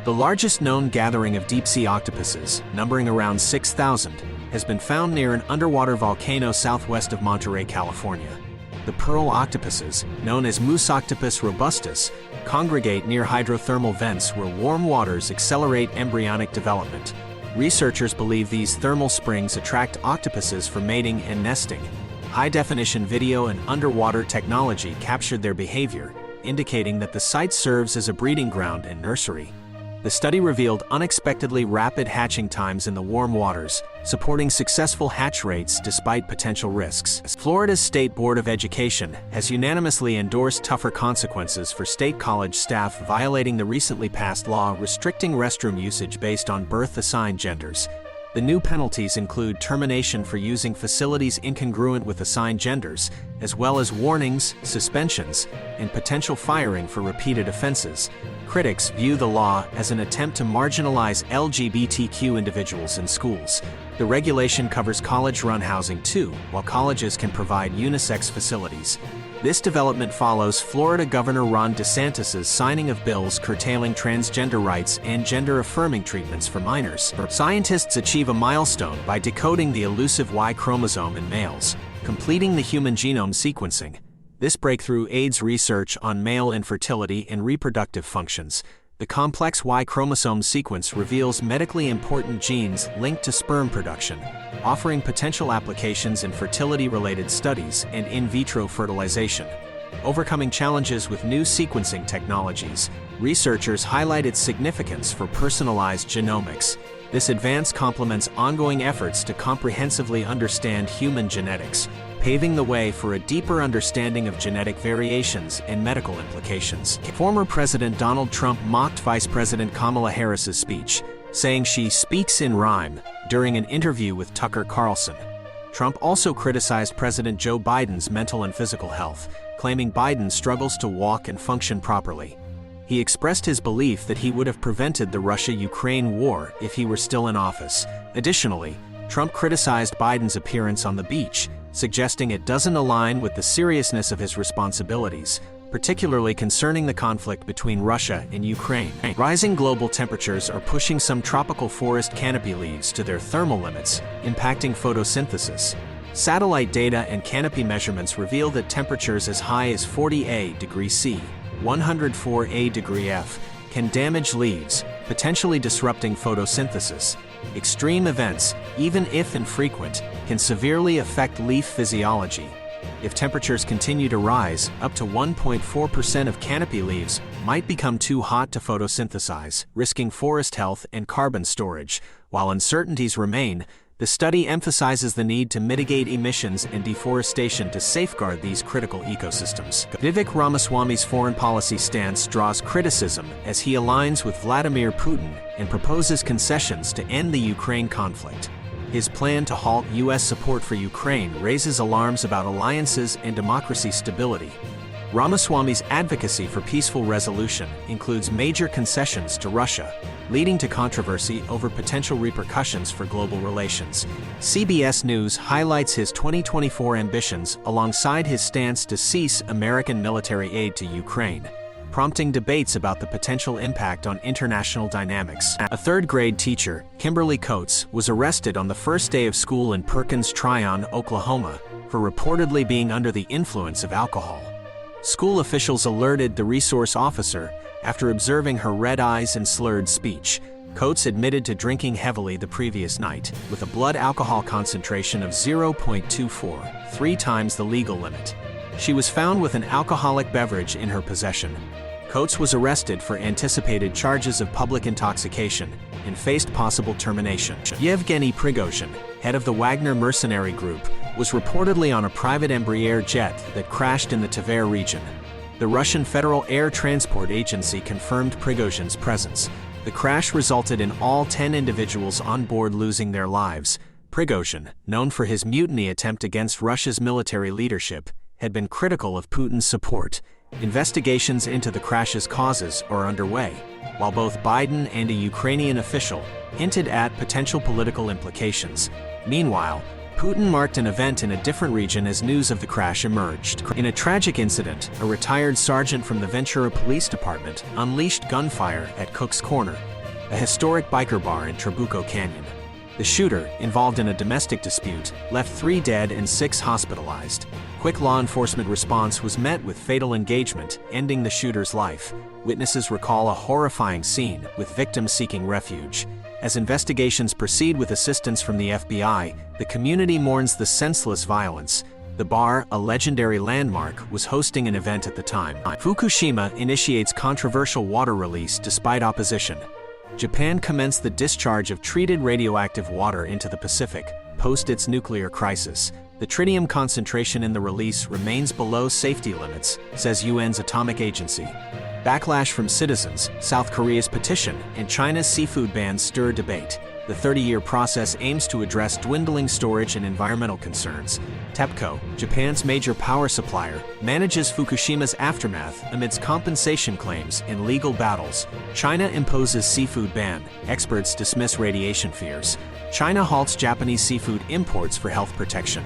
The largest known gathering of deep-sea octopuses, numbering around 6,000, has been found near an underwater volcano southwest of Monterey, California. The pearl octopuses, known as Musoctopus robustus, congregate near hydrothermal vents where warm waters accelerate embryonic development. Researchers believe these thermal springs attract octopuses for mating and nesting. High-definition video and underwater technology captured their behavior, indicating that the site serves as a breeding ground and nursery. The study revealed unexpectedly rapid hatching times in the warm waters, supporting successful hatch rates despite potential risks. Florida's State Board of Education has unanimously endorsed tougher consequences for state college staff violating the recently passed law restricting restroom usage based on birth-assigned genders. The new penalties include termination for using facilities incongruent with assigned genders, as well as warnings, suspensions, and potential firing for repeated offenses. Critics view the law as an attempt to marginalize LGBTQ individuals in schools. The regulation covers college-run housing too, while colleges can provide unisex facilities. This development follows Florida Governor Ron DeSantis' signing of bills curtailing transgender rights and gender-affirming treatments for minors. Scientists achieve a milestone by decoding the elusive Y chromosome in males, completing the human genome sequencing. This breakthrough aids research on male infertility and reproductive functions. The complex Y chromosome sequence reveals medically important genes linked to sperm production, offering potential applications in fertility-related studies and in vitro fertilization. Overcoming challenges with new sequencing technologies, researchers highlight its significance for personalized genomics. This advance complements ongoing efforts to comprehensively understand human genetics, paving the way for a deeper understanding of genetic variations and medical implications. Former President Donald Trump mocked Vice President Kamala Harris's speech, saying she speaks in rhyme during an interview with Tucker Carlson. Trump also criticized President Joe Biden's mental and physical health, claiming Biden struggles to walk and function properly. He expressed his belief that he would have prevented the Russia-Ukraine war if he were still in office. Additionally, Trump criticized Biden's appearance on the beach, suggesting it doesn't align with the seriousness of his responsibilities, particularly concerning the conflict between Russia and Ukraine. Rising global temperatures are pushing some tropical forest canopy leaves to their thermal limits, impacting photosynthesis. Satellite data and canopy measurements reveal that temperatures as high as 40 degrees C, 104 degrees F, can damage leaves, potentially disrupting photosynthesis. Extreme events, even if infrequent, can severely affect leaf physiology. If temperatures continue to rise, up to 1.4% of canopy leaves might become too hot to photosynthesize, risking forest health and carbon storage. While uncertainties remain, the study emphasizes the need to mitigate emissions and deforestation to safeguard these critical ecosystems. Vivek Ramaswamy's foreign policy stance draws criticism as he aligns with Vladimir Putin and proposes concessions to end the Ukraine conflict. His plan to halt U.S. support for Ukraine raises alarms about alliances and democracy stability. Ramaswamy's advocacy for peaceful resolution includes major concessions to Russia, leading to controversy over potential repercussions for global relations. CBS News highlights his 2024 ambitions alongside his stance to cease American military aid to Ukraine, prompting debates about the potential impact on international dynamics. A third-grade teacher, Kimberly Coates, was arrested on the first day of school in Perkins Tryon, Oklahoma, for reportedly being under the influence of alcohol. School officials alerted the resource officer after observing her red eyes and slurred speech. Coates admitted to drinking heavily the previous night, with a blood alcohol concentration of 0.24, 3 times the legal limit. She was found with an alcoholic beverage in her possession. Coates was arrested for anticipated charges of public intoxication and faced possible termination. Yevgeny Prigozhin, head of the Wagner mercenary group, was reportedly on a private Embraer jet that crashed in the Tver region. The Russian Federal Air Transport Agency confirmed Prigozhin's presence. The crash resulted in all 10 individuals on board losing their lives. Prigozhin, known for his mutiny attempt against Russia's military leadership, had been critical of Putin's support. Investigations into the crash's causes are underway, while both Biden and a Ukrainian official hinted at potential political implications. Meanwhile, Putin marked an event in a different region as news of the crash emerged. In a tragic incident, a retired sergeant from the Ventura Police Department unleashed gunfire at Cook's Corner, a historic biker bar in Trabuco Canyon. The shooter, involved in a domestic dispute, left 3 dead and 6 hospitalized. Quick law enforcement response was met with fatal engagement, ending the shooter's life. Witnesses recall a horrifying scene, with victims seeking refuge. As investigations proceed with assistance from the FBI, the community mourns the senseless violence. The bar, a legendary landmark, was hosting an event at the time. Fukushima initiates controversial water release despite opposition. Japan commenced the discharge of treated radioactive water into the Pacific, post its nuclear crisis. The tritium concentration in the release remains below safety limits, says UN's Atomic Agency. Backlash from citizens, South Korea's petition, and China's seafood ban stir debate. The 30-year process aims to address dwindling storage and environmental concerns. TEPCO, Japan's major power supplier, manages Fukushima's aftermath amidst compensation claims and legal battles. China imposes seafood ban. Experts dismiss radiation fears. China halts Japanese seafood imports for health protection.